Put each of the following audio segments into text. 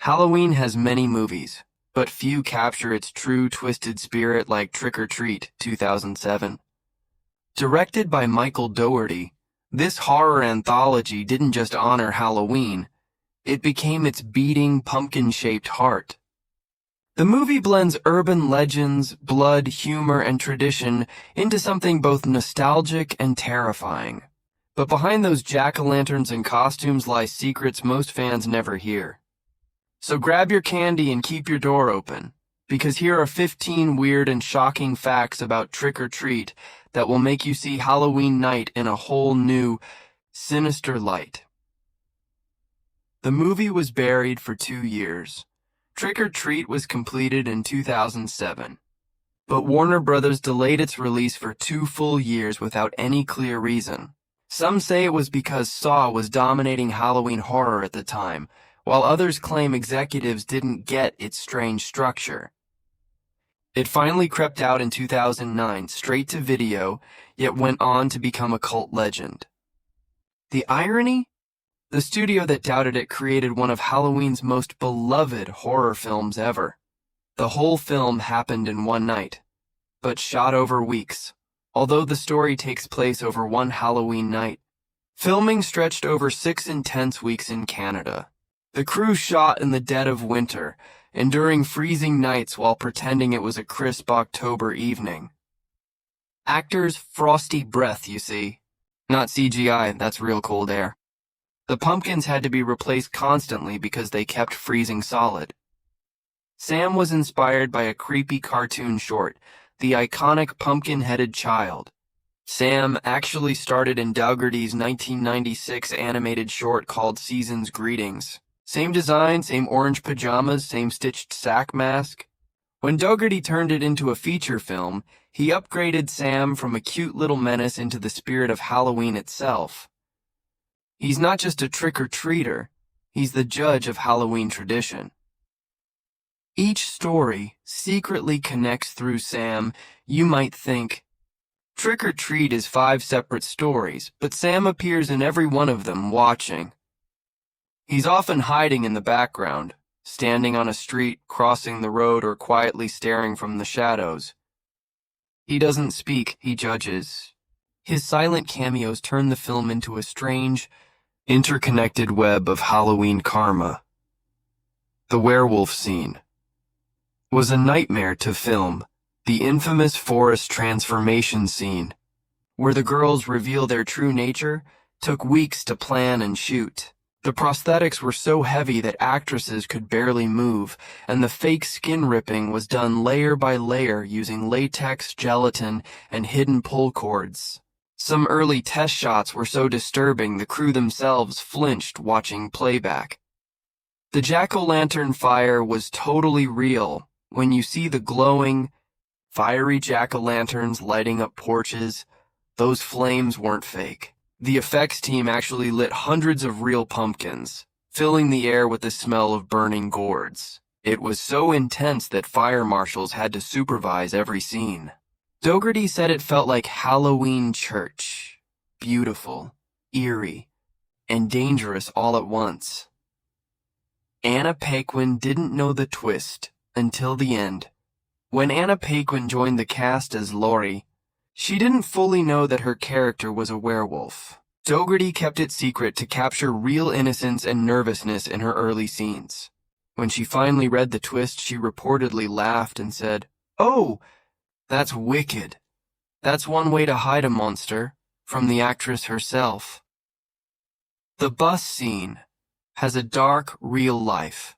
Halloween has many movies, but few capture its true twisted spirit like Trick or Treat, 2007. Directed by Michael Dougherty, this horror anthology didn't just honor Halloween, it became its beating, pumpkin-shaped heart. The movie blends urban legends, blood, humor, and tradition into something both nostalgic and terrifying. But behind those jack-o'-lanterns and costumes lie secrets most fans never hear. So grab your candy and keep your door open, because here are 15 weird and shocking facts about Trick or Treat that will make you see Halloween night in a whole new, sinister light. The movie was buried for 2 years. Trick or Treat was completed in 2007, but Warner Brothers delayed its release for 2 full years without any clear reason. Some say it was because Saw was dominating Halloween horror at the time, while others claim executives didn't get its strange structure. It finally crept out in 2009, straight to video, yet went on to become a cult legend. The irony? The studio that doubted it created one of Halloween's most beloved horror films ever. The whole film happened in one night, but shot over weeks, although the story takes place over one Halloween night. Filming stretched over 6 intense weeks in Canada. The crew shot in the dead of winter, enduring freezing nights while pretending it was a crisp October evening. Actors' frosty breath, you see. Not CGI, that's real cold air. The pumpkins had to be replaced constantly because they kept freezing solid. Sam was inspired by a creepy cartoon short, The Iconic Pumpkin-Headed Child. Sam actually started in Dougherty's 1996 animated short called Season's Greetings. Same design, same orange pajamas, same stitched sack mask. When Dougherty turned it into a feature film, he upgraded Sam from a cute little menace into the spirit of Halloween itself. He's not just a trick-or-treater, he's the judge of Halloween tradition. Each story secretly connects through Sam. You might think, Trick or Treat is 5 separate stories, but Sam appears in every one of them watching. He's often hiding in the background, standing on a street, crossing the road, or quietly staring from the shadows. He doesn't speak, he judges. His silent cameos turn the film into a strange, interconnected web of Halloween karma. The werewolf scene was a nightmare to film. The infamous forest transformation scene, where the girls reveal their true nature, took weeks to plan and shoot. The prosthetics were so heavy that actresses could barely move, and the fake skin ripping was done layer by layer using latex, gelatin, and hidden pull cords. Some early test shots were so disturbing the crew themselves flinched watching playback. The jack-o'-lantern fire was totally real. When you see the glowing, fiery jack-o'-lanterns lighting up porches, those flames weren't fake. The effects team actually lit hundreds of real pumpkins, filling the air with the smell of burning gourds. It was so intense that fire marshals had to supervise every scene. Dougherty said it felt like Halloween church, beautiful, eerie, and dangerous all at once. Anna Paquin didn't know the twist until the end. When Anna Paquin joined the cast as Laurie, she didn't fully know that her character was a werewolf. Dougherty kept it secret to capture real innocence and nervousness in her early scenes. When she finally read the twist, she reportedly laughed and said, "Oh, that's wicked. That's one way to hide a monster from the actress herself." The bus scene has a dark, real life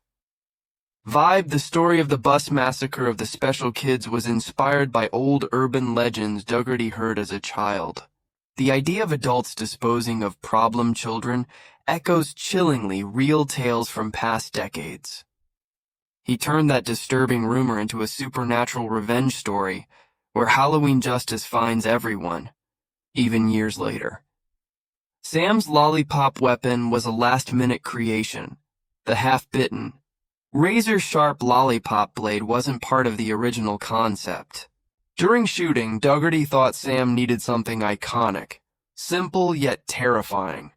vibe. The story of the bus massacre of the Special Kids was inspired by old urban legends Dougherty heard as a child. The idea of adults disposing of problem children echoes chillingly real tales from past decades. He turned that disturbing rumor into a supernatural revenge story where Halloween justice finds everyone, even years later. Sam's lollipop weapon was a last-minute creation, the half-bitten, razor-sharp lollipop blade wasn't part of the original concept. During shooting, Dougherty thought Sam needed something iconic, simple yet terrifying.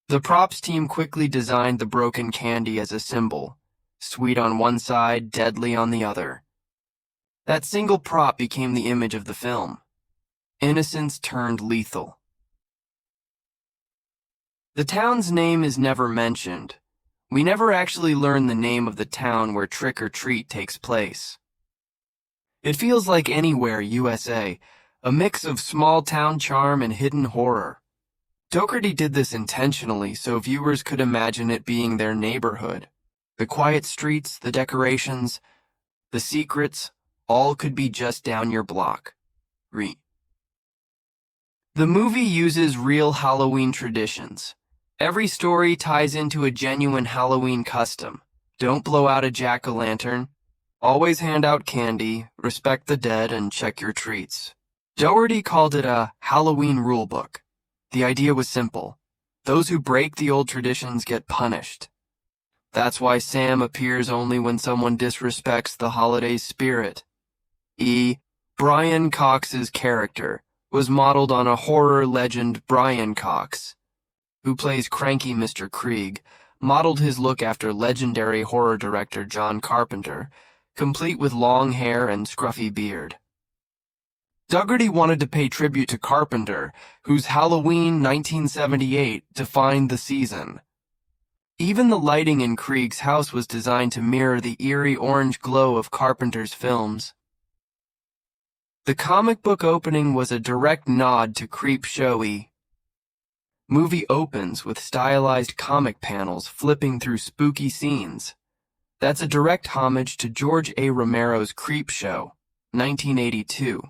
The props team quickly designed the broken candy as a symbol, sweet on one side, deadly on the other. That single prop became the image of the film. Innocence turned lethal. The town's name is never mentioned. We never actually learn the name of the town where Trick or Treat takes place. It feels like Anywhere, USA, a mix of small-town charm and hidden horror. Dougherty did this intentionally so viewers could imagine it being their neighborhood. The quiet streets, the decorations, the secrets, all could be just down your block. The movie uses real Halloween traditions. Every story ties into a genuine Halloween custom. Don't blow out a jack-o'-lantern. Always hand out candy, respect the dead, and check your treats. Dougherty called it a Halloween rulebook. The idea was simple. Those who break the old traditions get punished. That's why Sam appears only when someone disrespects the holiday's spirit. Brian Cox's character was modeled on a horror legend Brian Cox, who plays cranky Mr. Krieg, modeled his look after legendary horror director John Carpenter, complete with long hair and scruffy beard. Dougherty wanted to pay tribute to Carpenter, whose Halloween 1978 defined the season. Even the lighting in Krieg's house was designed to mirror the eerie orange glow of Carpenter's films. The comic book opening was a direct nod to Creepshow. Movie opens with stylized comic panels flipping through spooky scenes. That's a direct homage to George A. Romero's Creepshow, 1982.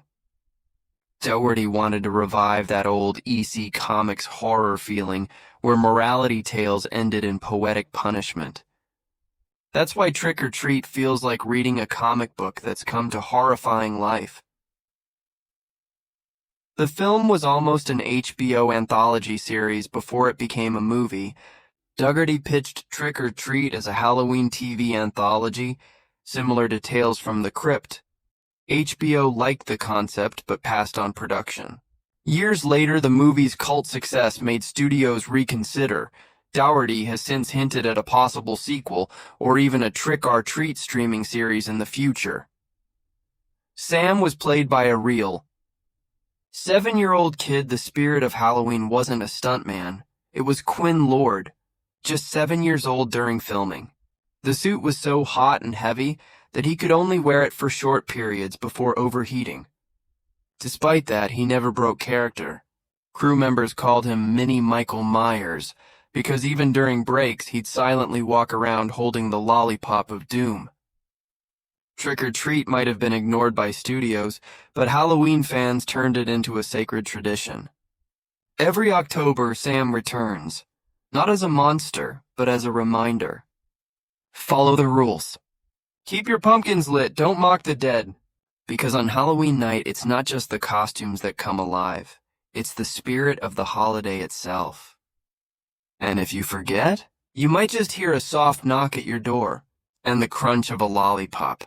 Dougherty wanted to revive that old EC Comics horror feeling where morality tales ended in poetic punishment. That's why Trick or Treat feels like reading a comic book that's come to horrifying life. The film was almost an HBO anthology series before it became a movie. Dougherty pitched Trick or Treat as a Halloween TV anthology, similar to Tales from the Crypt. HBO liked the concept but passed on production. Years later, the movie's cult success made studios reconsider. Dougherty has since hinted at a possible sequel or even a Trick or Treat streaming series in the future. Sam was played by a real 7-year-old kid. The spirit of Halloween wasn't a stuntman. It was Quinn Lord, just 7 years old during filming. The suit was so hot and heavy that he could only wear it for short periods before overheating. Despite that, he never broke character. Crew members called him Mini Michael Myers because even during breaks, he'd silently walk around holding the lollipop of doom. Trick or Treat might have been ignored by studios, but Halloween fans turned it into a sacred tradition. Every October, Sam returns, not as a monster, but as a reminder. Follow the rules. Keep your pumpkins lit, don't mock the dead. Because on Halloween night, it's not just the costumes that come alive. It's the spirit of the holiday itself. And if you forget, you might just hear a soft knock at your door and the crunch of a lollipop.